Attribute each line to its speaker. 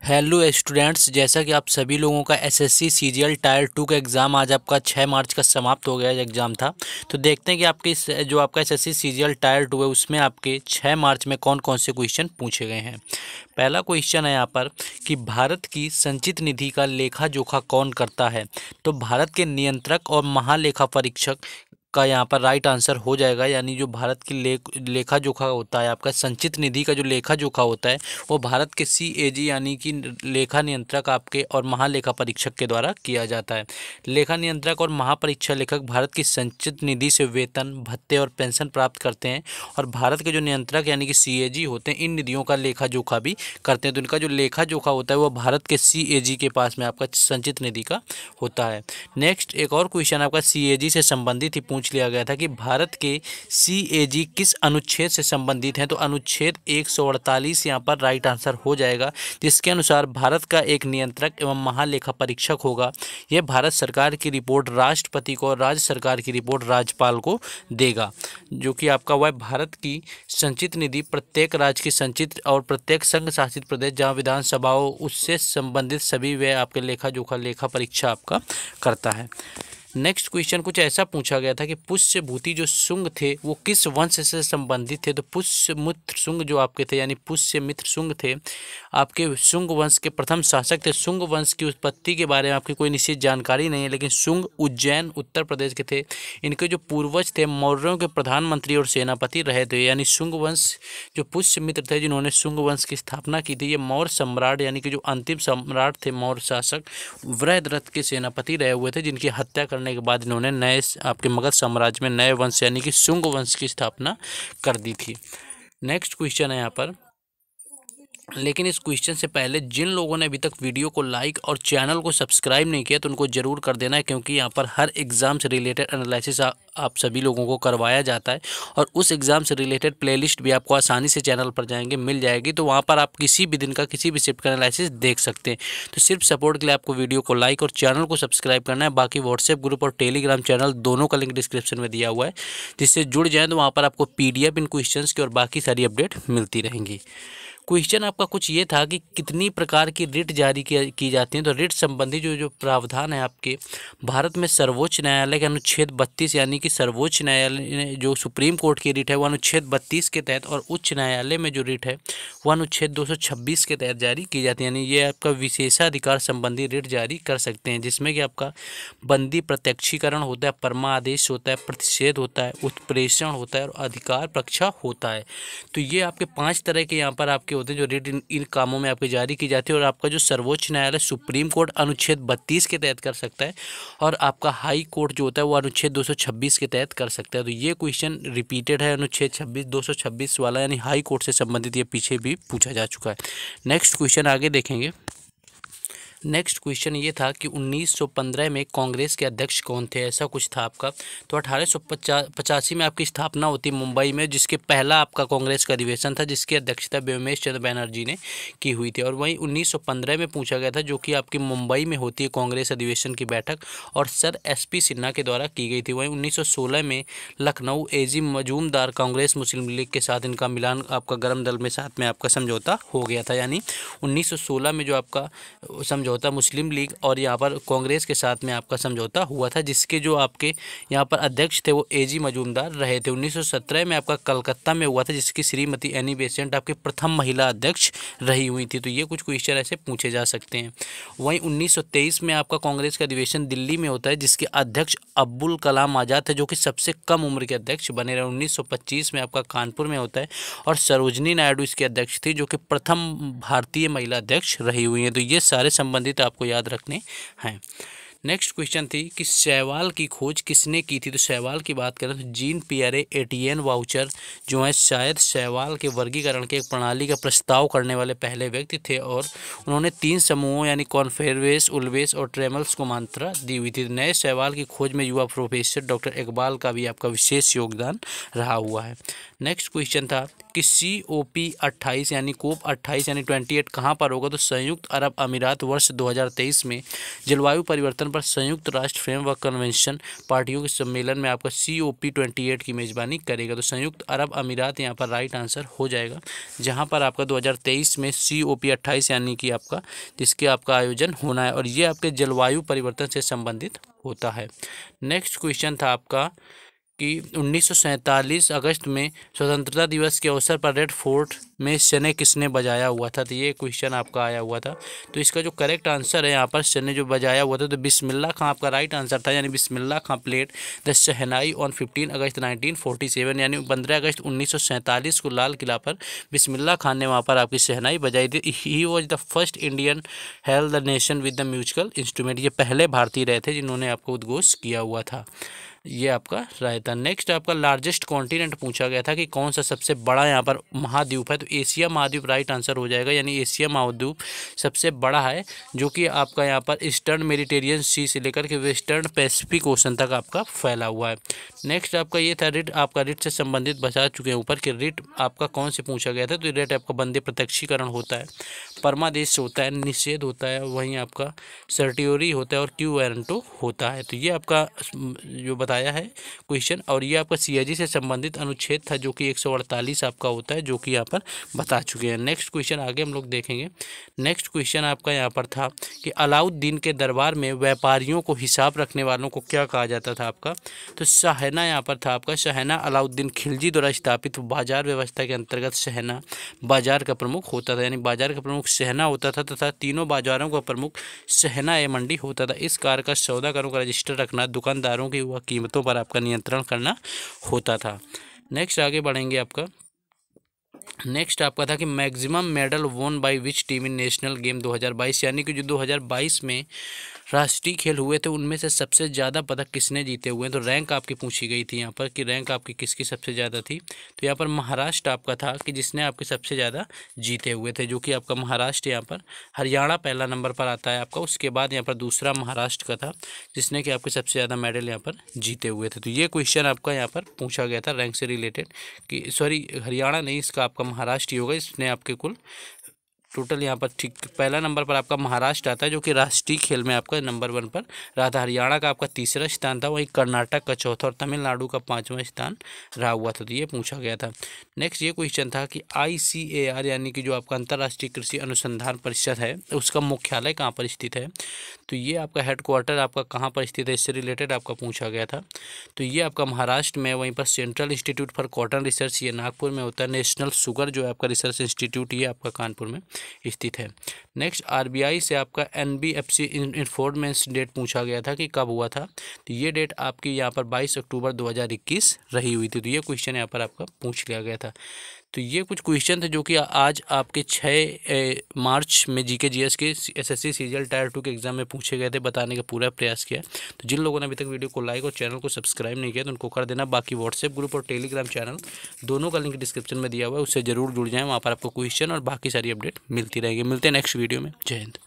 Speaker 1: Hello students, जैसा कि आप सभी लोगों का एसएससी सीजीएल टायर 2 का एग्ज़ाम आज आपका 6 मार्च का समाप्त हो गया एग्ज़ाम था। तो देखते हैं कि आपके जो आपका एसएससी सीजीएल टायर 2 है उसमें आपके 6 मार्च में कौन कौन से क्वेश्चन पूछे गए हैं। पहला क्वेश्चन है यहाँ पर कि भारत की संचित निधि का लेखा जोखा कौन करता है। तो भारत के नियंत्रक और महालेखा परीक्षक का यहाँ पर राइट आंसर हो जाएगा, यानी जो भारत की लेखा जोखा होता है, आपका संचित निधि का जो लेखा जोखा होता है वो भारत के सीएजी यानी कि लेखा नियंत्रक आपके और महालेखा परीक्षक के द्वारा किया जाता है। लेखा नियंत्रक और महापरीक्षा लेखक भारत की संचित निधि से वेतन भत्ते और पेंशन प्राप्त करते हैं, और भारत के जो नियंत्रक यानी कि सीएजी होते हैं इन निधियों का लेखा जोखा भी करते हैं। तो इनका जो लेखा जोखा होता है वो भारत के सीएजी के पास में आपका संचित निधि का होता है। नेक्स्ट एक और क्वेश्चन आपका सीएजी से संबंधित ही पूछ लिया गया था कि भारत के सीएजी किस अनुच्छेद से संबंधित हैं। तो अनुच्छेद 148 यहाँ पर राइट आंसर हो जाएगा, जिसके अनुसार भारत का एक नियंत्रक एवं महालेखा परीक्षक होगा। यह भारत सरकार की रिपोर्ट राष्ट्रपति को और राज्य सरकार की रिपोर्ट राज्यपाल को देगा। जो कि आपका वह भारत की संचित निधि प्रत्येक राज्य की संचित और प्रत्येक संघ शासित प्रदेश जहाँ विधानसभाओं उससे संबंधित सभी वे आपके लेखा जोखा लेखा परीक्षा आपका करता है। नेक्स्ट क्वेश्चन कुछ ऐसा पूछा गया था कि पुष्यभूति जो शुंग थे वो किस वंश से संबंधित थे। तो पुष्यमित्र शुंग जो आपके थे यानी पुष्यमित्र शुंग थे, आपके शुंग वंश के प्रथम शासक थे। शुंग वंश की उत्पत्ति के बारे में आपकी कोई निश्चित जानकारी नहीं है, लेकिन शुंग उज्जैन उत्तर प्रदेश के थे। इनके जो पूर्वज थे मौर्यों के प्रधानमंत्री और सेनापति रहे थे, यानी शुंग वंश जो पुष्यमित्र थे जिन्होंने शुंग वंश की स्थापना की थी, ये मौर्य सम्राट यानी कि जो अंतिम सम्राट थे मौर्य शासक वृहद्रथ के सेनापति रहे हुए थे, जिनकी हत्या करने के बाद इन्होंने नए आपके मगध साम्राज्य में नए वंश यानी कि शुंग वंश की स्थापना कर दी थी। नेक्स्ट क्वेश्चन है यहाँ पर, लेकिन इस क्वेश्चन से पहले जिन लोगों ने अभी तक वीडियो को लाइक और चैनल को सब्सक्राइब नहीं किया तो उनको ज़रूर कर देना है, क्योंकि यहाँ पर हर एग्ज़ाम से रिलेटेड एनालिसिस आप सभी लोगों को करवाया जाता है, और उस एग्ज़ाम से रिलेटेड प्लेलिस्ट भी आपको आसानी से चैनल पर जाएंगे मिल जाएगी। तो वहाँ पर आप किसी भी दिन का किसी भी शिफ्ट का एनालिसिस देख सकते हैं। तो सिर्फ सपोर्ट के लिए आपको वीडियो को लाइक और चैनल को सब्सक्राइब करना है। बाकी व्हाट्सएप ग्रुप और टेलीग्राम चैनल दोनों का लिंक डिस्क्रिप्शन में दिया हुआ है, जिससे जुड़ जाएँ तो वहाँ पर आपको PDF इन क्वेश्चन की और बाकी सारी अपडेट मिलती रहेंगी। क्वेश्चन आपका कुछ ये था कि कितनी प्रकार की रिट जारी की जाती हैं। तो रिट संबंधी जो जो प्रावधान है आपके भारत में सर्वोच्च न्यायालय के अनुच्छेद 32 यानी कि सर्वोच्च न्यायालय जो सुप्रीम कोर्ट की रिट है वो अनुच्छेद 32 के तहत, और उच्च न्यायालय में जो रिट है वो अनुच्छेद 226 के तहत जारी की जाती है। यानी ये आपका विशेषाधिकार संबंधी रिट जारी कर सकते हैं, जिसमें कि आपका बंदी प्रत्यक्षीकरण होता है, परमादेश होता है, प्रतिषेध होता है, उत्प्रेषण होता है और अधिकार परीक्षा होता है। तो ये आपके 5 तरह के यहाँ पर आपके होते हैं जो रिट इन कामों में आपके जारी की जाती है। और आपका जो सर्वोच्च न्यायालय सुप्रीम कोर्ट अनुच्छेद 32 के तहत कर सकता है, और आपका हाई कोर्ट जो होता है वो अनुच्छेद 226 के तहत कर सकता है। तो ये क्वेश्चन रिपीटेड है अनुच्छेद 226 वाला, यानी हाई कोर्ट से संबंधित ये पीछे भी पूछा जा चुका है। नेक्स्ट क्वेश्चन आगे देखेंगे। नेक्स्ट क्वेश्चन ये था कि 1915 में कांग्रेस के अध्यक्ष कौन थे, ऐसा कुछ था आपका। तो 1885 में आपकी स्थापना होती मुंबई में, जिसके पहला आपका कांग्रेस का अधिवेशन था जिसकी अध्यक्षता व्योमेश चंद्र बैनर्जी ने की हुई थी। और वहीं 1915 में पूछा गया था, जो कि आपकी मुंबई में होती है कांग्रेस अधिवेशन की बैठक, और सर SP सिन्हा के द्वारा की गई थी। वहीं 1916 में लखनऊ AG मजूमदार कांग्रेस मुस्लिम लीग के साथ इनका मिलान आपका गरम दल में साथ में आपका समझौता हो गया था। यानी 1916 में जो आपका समझौता मुस्लिम लीग और यहाँ पर कांग्रेस के साथ में आपका समझौता हुआ था, जिसके जो आपके यहाँ पर अध्यक्ष थे वो AG मजूमदार रहे थे। 1917 में आपका कलकत्ता में हुआ था, जिसकी श्रीमती एनी बेसेंट आपकी प्रथम महिला अध्यक्ष रही हुई थी। तो ये कुछ क्वेश्चन ऐसे पूछे जा सकते हैं। वहीं 1923 में आपका कांग्रेस का अधिवेशन दिल्ली में होता है, जिसके अध्यक्ष अब्दुल कलाम आज़ाद थे, जो कि सबसे कम उम्र के अध्यक्ष बने रहे। 1925 में आपका कानपुर में होता है, और सरोजनी नायडू इसके अध्यक्ष थी, जो कि प्रथम भारतीय महिला अध्यक्ष रही हुई हैं। तो ये सारे संबंधित आपको याद रखने हैं। नेक्स्ट क्वेश्चन थी कि शैवाल की खोज किसने की थी। तो शैवाल की बात करें तो जीन पियरे एटियन वाउचर जो है शायद शैवाल के वर्गीकरण के एक प्रणाली का प्रस्ताव करने वाले पहले व्यक्ति थे, और उन्होंने 3 समूहों यानी कॉन्फेरवेस, उल्वेस और ट्रेमल्स को मान्यता दी हुई थी। नए शैवाल की खोज में युवा प्रोफेसर डॉक्टर इकबाल का भी आपका विशेष योगदान रहा हुआ है। नेक्स्ट क्वेश्चन था कि COP28 यानी COP28 यानी 28 कहाँ पर होगा, तो संयुक्त अरब अमीरात वर्ष 2023 में जलवायु परिवर्तन पर संयुक्त राष्ट्र फ्रेमवर्क कन्वेंशन पार्टियों के सम्मेलन में आपका COP28 की मेजबानी करेगा। तो संयुक्त अरब अमीरात यहाँ पर राइट आंसर हो जाएगा, जहाँ पर आपका 2023 में COP28 यानी कि आपका जिसके आपका आयोजन होना है, और ये आपके जलवायु परिवर्तन से संबंधित होता है। नेक्स्ट क्वेश्चन था आपका कि 1947 अगस्त में स्वतंत्रता दिवस के अवसर पर रेड फोर्ट में शने किसने बजाया हुआ था। तो ये क्वेश्चन आपका आया हुआ था। तो इसका जो करेक्ट आंसर है यहाँ पर शने जो बजाया हुआ था, तो बिस्मिल्लाह खां आपका राइट आंसर था, यानी बिस्मिल्लाह खां प्लेड द शहनाई ऑन 15 अगस्त 1947, यानी 15 अगस्त 1947 को लाल किला पर बिस्मिल्लाह खान ने वहाँ पर आपकी शहनाई बजाई थी। He was the first Indian held the nation with the musical instrument. ये पहले भारतीय रहे थे जिन्होंने आपको उद्घोष किया हुआ था। ये आपका राय था। नेक्स्ट आपका लार्जेस्ट कॉन्टिनेंट पूछा गया था कि कौन सा सबसे बड़ा यहाँ पर महाद्वीप है, तो एशिया महाद्वीप राइट आंसर हो जाएगा, यानी एशिया महाद्वीप सबसे बड़ा है, जो कि आपका यहाँ पर ईस्टर्न मेडिटेरियन सी से लेकर के वेस्टर्न पैसिफिक ओशन तक आपका फैला हुआ है। नेक्स्ट आपका ये था रिट, आपका रिट से संबंधित बता चुके हैं ऊपर कि रिट आपका कौन से पूछा गया था, तो रिट आपका बंदे प्रत्यक्षीकरण होता है, परमादेश होता है, निषेध होता है, वहीं आपका सर्टियोरी होता है और क्यू वारंटो होता है। तो ये आपका जो बताया है क्वेश्चन, और ये आपका CIG से संबंधित अनुच्छेद था जो कि 148 आपका होता है, जो कि यहाँ पर बता चुके हैं। नेक्स्ट क्वेश्चन आगे हम लोग देखेंगे। नेक्स्ट क्वेश्चन आपका यहाँ पर था कि अलाउद्दीन के दरबार में व्यापारियों को हिसाब रखने वालों को क्या कहा जाता था आपका, तो शहना यहाँ पर था आपका। शहना अलाउद्दीन खिलजी द्वारा स्थापित बाजार व्यवस्था के अंतर्गत शहना बाजार का प्रमुख होता था, यानी बाजार का प्रमुख शहना होता था तथा तीनों बाजारों का प्रमुख शहना ए मंडी होता था। इस कार्य का सौदागरों का रजिस्टर रखना, दुकानदारों की हुआ कीमतों पर आपका नियंत्रण करना होता था। नेक्स्ट आगे बढ़ेंगे आपका। नेक्स्ट आपका था कि मैक्सिमम मेडल वोन by which team in national game 2022, यानी कि जो 2022 में राष्ट्रीय खेल हुए थे उनमें से सबसे ज़्यादा पदक किसने जीते हुए हैं। तो रैंक आपकी पूछी गई थी यहाँ पर कि रैंक आपकी किसकी सबसे ज़्यादा थी, तो यहाँ पर महाराष्ट्र आपका था कि जिसने आपके सबसे ज़्यादा जीते हुए थे, जो कि आपका महाराष्ट्र यहाँ पर, हरियाणा पहला नंबर पर आता है आपका, उसके बाद यहाँ पर दूसरा महाराष्ट्र का था जिसने कि आपके सबसे ज़्यादा मेडल यहाँ पर जीते हुए थे। तो ये क्वेश्चन आपका यहाँ पर पूछा गया था रैंक से रिलेटेड कि सॉरी हरियाणा नहीं, इसका आपका महाराष्ट्र ही होगा, इसने आपके कुल टोटल यहाँ पर ठीक पहला नंबर पर आपका महाराष्ट्र आता है, जो कि राष्ट्रीय खेल में आपका नंबर 1 पर रहा था। हरियाणा का आपका तीसरा स्थान था, वहीं कर्नाटक का चौथा और तमिलनाडु का 5वां स्थान रहा हुआ था। तो ये पूछा गया था। नेक्स्ट ये क्वेश्चन था कि ICAR यानी कि जो आपका अंतर्राष्ट्रीय कृषि अनुसंधान परिषद है, उसका मुख्यालय कहाँ पर स्थित है, तो ये आपका हेडक्वार्टर आपका कहाँ पर स्थित है, इससे रिलेटेड आपका पूछा गया था। तो ये आपका महाराष्ट्र में, वहीं पर central institute for cotton research ये नागपुर में होता है, नेशनल शुगर जो है आपका रिसर्च इंस्टीट्यूट ये आपका कानपुर में स्थित है। नेक्स्ट RBI से आपका NBFC इन्फोर्समेंट डेट पूछा गया था कि कब हुआ था, तो ये डेट आपकी यहाँ पर 22 अक्टूबर 2021 रही हुई थी। तो ये क्वेश्चन यहाँ पर आपका पूछ लिया गया था। तो ये कुछ क्वेश्चन थे जो कि आज आपके 6 मार्च में GK GS के SSC CGL टायर 2 के एग्जाम में पूछे गए थे, बताने का पूरा प्रयास किया। तो जिन लोगों ने अभी तक वीडियो को लाइक और चैनल को सब्सक्राइब नहीं किया तो उनको कर देना। बाकी व्हाट्सएप ग्रुप और टेलीग्राम चैनल दोनों का लिंक डिस्क्रिप्शन में दिया हुआ है, उससे जरूर जुड़ जाएँ, वहाँ पर आपको क्वेश्चन और बाकी सारी अपडेट मिलती रहेगी। मिलते हैं नेक्स्ट वीडियो में। जय हिंद।